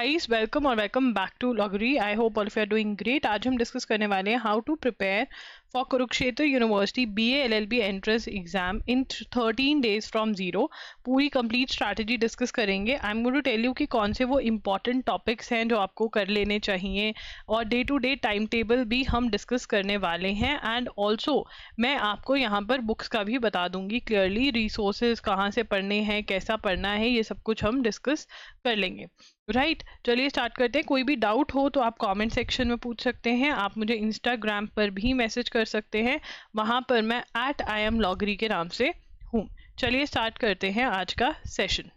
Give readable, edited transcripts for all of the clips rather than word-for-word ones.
Guys, welcome और welcome back to लॉगरी। I hope all of you are doing great. आज हम discuss करने वाले हैं how to prepare for Kurukshetra university BA LLB entrance exam in 13 days from zero. पूरी complete strategy discuss करेंगे। I am going to tell you कि कौन से वो इंपॉर्टेंट टॉपिक्स हैं जो आपको कर लेने चाहिए, और day to day time table भी हम डिस्कस करने वाले हैं। एंड ऑल्सो मैं आपको यहाँ पर बुक्स का भी बता दूंगी क्लियरली, रिसोर्सेज कहाँ से पढ़ने हैं, कैसा पढ़ना है, ये सब कुछ हम डिस्कस कर लेंगे। राइट, चलिए स्टार्ट करते हैं। कोई भी डाउट हो तो आप कमेंट सेक्शन में पूछ सकते हैं। आप मुझे इंस्टाग्राम पर भी मैसेज कर सकते हैं, वहाँ पर मैं @IamLogri के नाम से हूँ। चलिए स्टार्ट करते हैं आज का सेशन।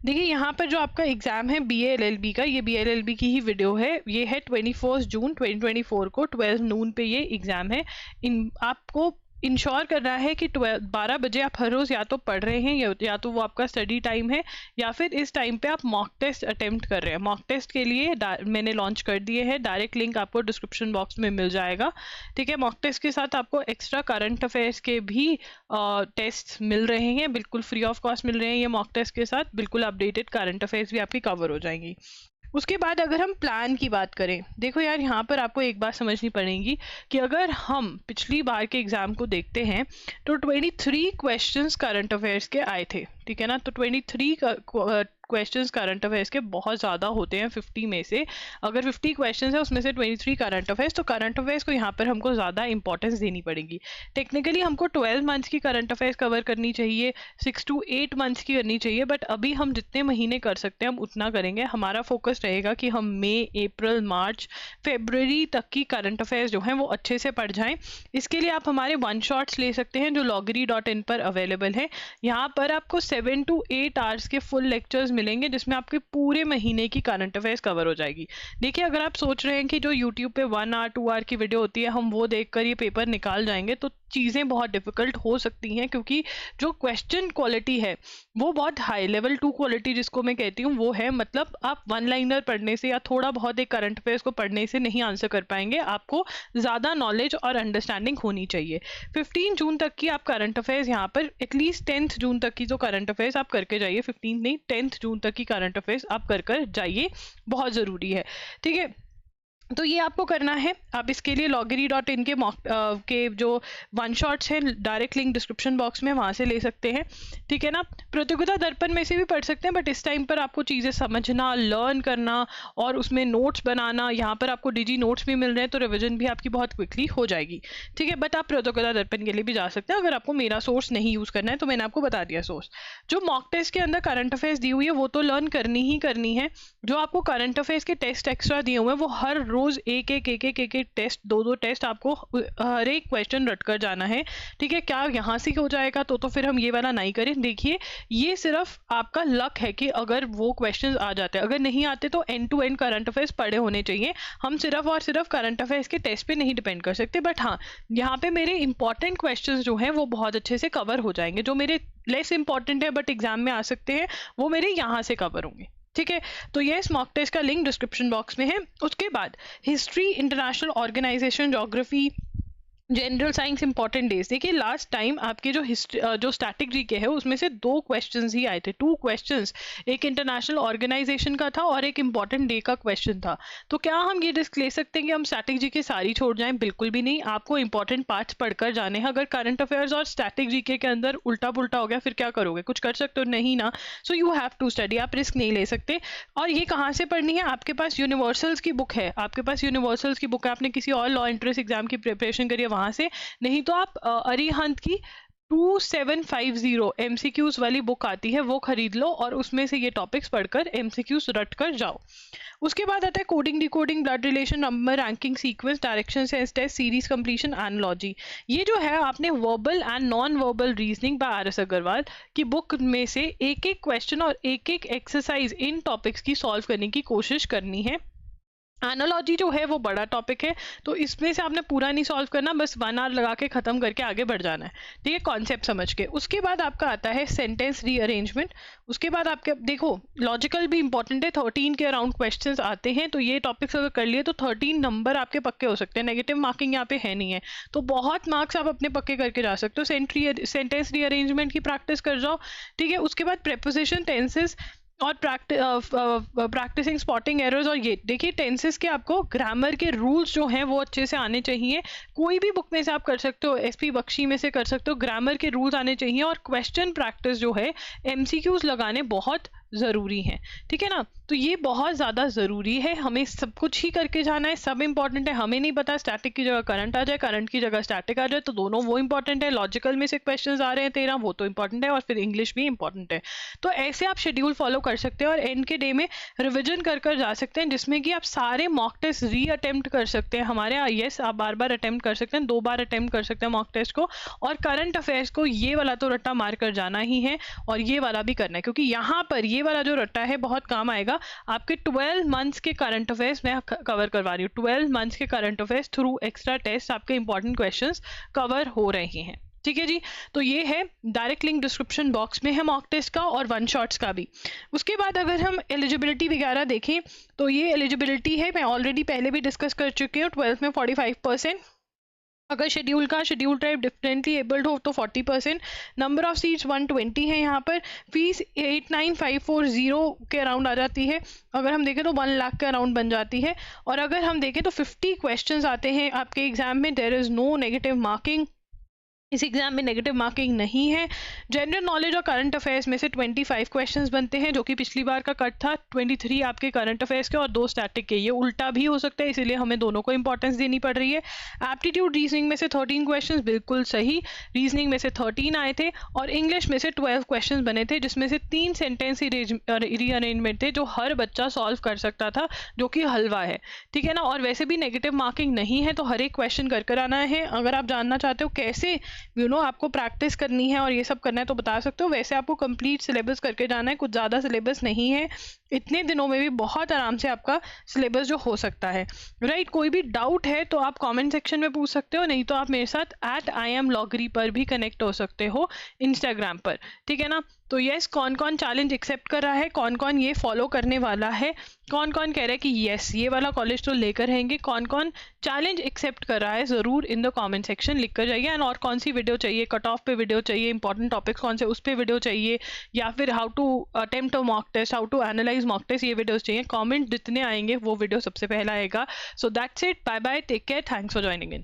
देखिए, यहाँ पर जो आपका एग्जाम है BA LLB का, ये BA LLB की ही वीडियो है। ये है 21 जून 2024 को 12 नून पे ये एग्जाम है। आपको इंश्योर करना है कि 12 बजे आप हर रोज़ या तो पढ़ रहे हैं या तो वो आपका स्टडी टाइम है, या फिर इस टाइम पे आप मॉक टेस्ट अटेम्प्ट कर रहे हैं। मॉक टेस्ट के लिए मैंने लॉन्च कर दिए हैं, डायरेक्ट लिंक आपको डिस्क्रिप्शन बॉक्स में मिल जाएगा। ठीक है, मॉक टेस्ट के साथ आपको एक्स्ट्रा करंट अफेयर्स के भी टेस्ट मिल रहे हैं, बिल्कुल फ्री ऑफ कॉस्ट मिल रहे हैं। ये मॉक टेस्ट के साथ बिल्कुल अपडेटेड करंट अफेयर्स भी आपकी कवर हो जाएंगी। उसके बाद अगर हम प्लान की बात करें, देखो यार, यहाँ पर आपको एक बात समझनी पड़ेगी कि अगर हम पिछली बार के एग्जाम को देखते हैं तो 23 क्वेश्चंस करंट अफेयर्स के आए थे। ठीक है ना, तो 23 क्वेश्चंस करंट अफेयर्स के बहुत ज़्यादा होते हैं। 50 में से अगर 50 क्वेश्चंस है, उसमें से 23 करंट अफेयर्स, तो करंट अफेयर्स को यहाँ पर हमको ज़्यादा इंपॉर्टेंस देनी पड़ेगी। टेक्निकली हमको 12 मंथ्स की करंट अफेयर्स कवर करनी चाहिए, 6 to 8 मंथ्स की करनी चाहिए, बट अभी हम जितने महीने कर सकते हैं हम उतना करेंगे। हमारा फोकस रहेगा कि हम मई, अप्रैल, मार्च, फरवरी तक की करंट अफेयर्स जो हैं वो अच्छे से पढ़ जाएं। इसके लिए आप हमारे वन शॉट्स ले सकते हैं जो loggery.in पर अवेलेबल है। यहाँ पर आपको 7 to 8 आवर्स के फुल लेक्चर्स मिलेंगे, जिसमें आपके पूरे महीने की करंट अफेयर्स कवर हो जाएगी। देखिए, अगर आप सोच रहे हैं कि जो यूट्यूब पे 1 आवर 2 आवर की वीडियो होती है हम वो देखकर ये पेपर निकाल जाएंगे, तो चीज़ें बहुत डिफिकल्ट हो सकती हैं, क्योंकि जो क्वेश्चन क्वालिटी है वो बहुत हाई लेवल 2 क्वालिटी जिसको मैं कहती हूँ वो है। मतलब आप वन लाइनर पढ़ने से या थोड़ा बहुत एक करंट अफेयर्स को पढ़ने से नहीं आंसर कर पाएंगे, आपको ज़्यादा नॉलेज और अंडरस्टैंडिंग होनी चाहिए। 15 जून तक की आप करंट अफेयर्स यहाँ पर एटलीस्ट 10th जून तक की जो करंट अफेयर्स आप करके जाइए, 15 नहीं 10th जून तक की करंट अफेयर्स आप कर जाइए, बहुत ज़रूरी है। ठीक है, तो ये आपको करना है। आप इसके लिए loggery.in के जो वन शॉट्स हैं, डायरेक्ट लिंक डिस्क्रिप्शन बॉक्स में, वहाँ से ले सकते हैं। ठीक है ना, प्रतियोगिता दर्पण में से भी पढ़ सकते हैं, बट इस टाइम पर आपको चीज़ें समझना, लर्न करना और उसमें नोट्स बनाना, यहाँ पर आपको डिजी नोट्स भी मिल रहे हैं, तो रिविजन भी आपकी बहुत क्विकली हो जाएगी। ठीक है, बट आप प्रतियोगिता दर्पण के लिए भी जा सकते हैं अगर आपको मेरा सोर्स नहीं यूज़ करना है, तो मैंने आपको बता दिया सोर्स। जो मॉक टेस्ट के अंदर करंट अफेयर्स दी हुई है वो तो लर्न करनी ही करनी है। जो आपको करंट अफेयर्स के टेस्ट एक्स्ट्रा दिए हुए हैं वो हर रोज एक टेस्ट, दो टेस्ट आपको हर एक क्वेश्चन रट कर जाना है। ठीक है, क्या यहाँ से हो जाएगा तो फिर हम ये वाला नहीं करें। देखिए, ये सिर्फ आपका लक है कि अगर वो क्वेश्चंस आ जाते हैं, अगर नहीं आते तो end to end current affairs पढ़े होने चाहिए। हम सिर्फ और सिर्फ करंट अफेयर्स के टेस्ट पे नहीं डिपेंड कर सकते, बट हाँ, यहाँ पे मेरे इंपॉर्टेंट क्वेश्चंस जो हैं वो बहुत अच्छे से कवर हो जाएंगे। जो मेरे लेस इंपॉर्टेंट है बट एग्जाम में आ सकते हैं, वो मेरे यहाँ से कवर होंगे। ठीक है, तो ये मॉक टेस्ट का लिंक डिस्क्रिप्शन बॉक्स में है। उसके बाद history, international organisation, geography, general science important days. देखिए, लास्ट टाइम आपके जो स्टैटिक जीके है उसमें से 2 क्वेश्चंस ही आए थे, 2 क्वेश्चंस। एक इंटरनेशनल ऑर्गेनाइजेशन का था और एक इंपॉर्टेंट डे का क्वेश्चन था। तो क्या हम ये रिस्क ले सकते हैं कि हम स्टैटिक जीके सारी छोड़ जाएं? बिल्कुल भी नहीं, आपको इंपॉर्टेंट पार्ट्स पढ़कर जाने हैं। अगर करंट अफेयर्स और स्टैटिक जीके के अंदर उल्टा पुल्टा हो गया फिर क्या करोगे? कुछ कर सकते हो नहीं ना। So you have to study, आप रिस्क नहीं ले सकते। और ये कहाँ से पढ़नी है? आपके पास यूनिवर्सल्स की बुक है, आपके पास यूनिवर्सल्स की बुक है, आपने किसी और लॉ एंट्रेंस एग्जाम की प्रिपरेशन करी है वहाँ से, नहीं तो आप अरिहंत की 2750 MCQs वाली बुक आती है वो खरीद लो और उसमें से ये टॉपिक्स पढ़कर MCQs रट कर जाओ। उसके बाद आता है coding, decoding, blood relation, number, ranking, sequence, direction, test, series completion, analogy. ये जो है आपने verbal and non verbal reasoning by RS Agarwal की बुक में से एक एक क्वेश्चन और एक एक एक्सरसाइज इन टॉपिक्स की सॉल्व करने की कोशिश करनी है। एनालॉजी जो है वो बड़ा टॉपिक है, तो इसमें से आपने पूरा नहीं सॉल्व करना, बस 1 आवर लगा के खत्म करके आगे बढ़ जाना है। ठीक है, कॉन्सेप्ट समझ के। उसके बाद आपका आता है सेंटेंस रीअरेंजमेंट। उसके बाद आपके देखो लॉजिकल भी इंपॉर्टेंट है, 13 के अराउंड क्वेश्चंस आते हैं, तो ये टॉपिक्स अगर कर लिए तो 13 नंबर आपके पक्के हो सकते हैं। नेगेटिव मार्किंग यहाँ पे है नहीं है, तो बहुत मार्क्स आप अपने पक्के करके जा सकते हो। सेंटेंस रीअरेंजमेंट की प्रैक्टिस कर जाओ। ठीक है, उसके बाद प्रेपोजिशन, टेंसेस और प्रैक्टिसिंग स्पॉटिंग एरर्स। और ये देखिए टेंसेस के आपको ग्रामर के रूल्स जो हैं वो अच्छे से आने चाहिए। कोई भी बुक में से आप कर सकते हो, एसपी बख्शी में से कर सकते हो, ग्रामर के रूल्स आने चाहिए। और क्वेश्चन प्रैक्टिस जो है, एमसीक्यूज लगाने बहुत ज़रूरी हैं, ठीक है ना। तो ये बहुत ज़्यादा ज़रूरी है, हमें सब कुछ ही करके जाना है, सब इंपॉर्टेंट है। हमें नहीं पता स्टैटिक की जगह करंट आ जाए, करंट की जगह स्टैटिक आ जाए, तो दोनों वो इंपॉर्टेंट है। लॉजिकल में से क्वेश्चंस आ रहे हैं 13, वो तो इंपॉर्टेंट है, और फिर इंग्लिश भी इंपॉर्टेंट है। तो ऐसे आप शेड्यूल फॉलो कर सकते हैं और एंड के डे में रिविजन कर जा सकते हैं, जिसमें कि आप सारे मॉक टेस्ट री अटेम्प्ट कर सकते हैं हमारे। यस, आप बार बार अटेम्प्ट कर सकते हैं, 2 बार अटेम्प्ट कर सकते हैं मॉक टेस्ट को। और करंट अफेयर्स को ये वाला तो रट्टा मार कर जाना ही है, और ये वाला भी करना है, क्योंकि यहाँ पर ये वाला जो रट्टा है बहुत काम आएगा। आपके 12 मंथ्स के करंट अफेयर्स मैं कवर करवा रही हूँ। 12 मंथ्स के current affairs through extra test आपके इंपॉर्टेंट क्वेश्चंस कवर हो रहे हैं, ठीक है जी। तो ये है, डायरेक्ट लिंक डिस्क्रिप्शन बॉक्स में है मॉक टेस्ट का और वन शॉट्स का भी। उसके बाद अगर हम एलिजिबिलिटी वगैरह देखें, तो ये एलिजिबिलिटी है, मैं ऑलरेडी पहले भी डिस्कस कर चुकी हूँ। 12th में 45%, अगर शेड्यूल टाइप डिफरेंटली एबल्ड हो तो 40%। नंबर ऑफ सीट्स 120 है यहाँ पर। फीस 89,540 के अराउंड आ जाती है, अगर हम देखें तो 1 लाख के अराउंड बन जाती है। और अगर हम देखें तो 50 क्वेश्चंस आते हैं आपके एग्जाम में। There is no negative marking, इस एग्जाम में नेगेटिव मार्किंग नहीं है। जनरल नॉलेज और करंट अफेयर्स में से 25 क्वेश्चंस बनते हैं, जो कि पिछली बार का कट था। 23 आपके करंट अफेयर्स के और 2 स्टैटिक के। ये उल्टा भी हो सकता है, इसीलिए हमें दोनों को इंपॉर्टेंस देनी पड़ रही है। एप्टीट्यूड रीजनिंग में से 13 क्वेश्चंस, बिल्कुल सही। रीजनिंग में से 13 आए थे, और इंग्लिश में से 12 क्वेश्चन बने थे, जिसमें से 3 सेंटेंस रीअरेंजमेंट थे जो हर बच्चा सॉल्व कर सकता था, जो कि हलवा है, ठीक है ना। और वैसे भी नेगेटिव मार्किंग नहीं है, तो हर एक क्वेश्चन कर आना है। अगर आप जानना चाहते हो कैसे आपको प्रैक्टिस करनी है और ये सब करना है, तो बता सकते हो। वैसे आपको कंप्लीट सिलेबस करके जाना है, कुछ ज़्यादा सिलेबस नहीं है। इतने दिनों में भी बहुत आराम से आपका सिलेबस जो हो सकता है, राइट। कोई भी डाउट है तो आप कमेंट सेक्शन में पूछ सकते हो, नहीं तो आप मेरे साथ @IamLogri पर भी कनेक्ट हो सकते हो इंस्टाग्राम पर, ठीक है ना। तो यस, कौन कौन चैलेंज एक्सेप्ट कर रहा है, कौन कौन ये फॉलो करने वाला है, कौन कौन कह रहा है कि यस ये वाला कॉलेज तो लेकर रहेंगे, कौन कौन चैलेंज एक्सेप्ट कर रहा है, ज़रूर इन द कमेंट सेक्शन लिख कर जाइए। एंड और कौन सी वीडियो चाहिए, कट ऑफ पे वीडियो चाहिए, इंपॉर्टेंट टॉपिक्स कौन से उस पर वीडियो चाहिए, या फिर how to attempt a mock test, how to analyse mock test, ये वीडियोस चाहिए। कमेंट जितने आएंगे वो वीडियो सबसे पहला आएगा। So that's it, bye bye, take care, thanks for joining in.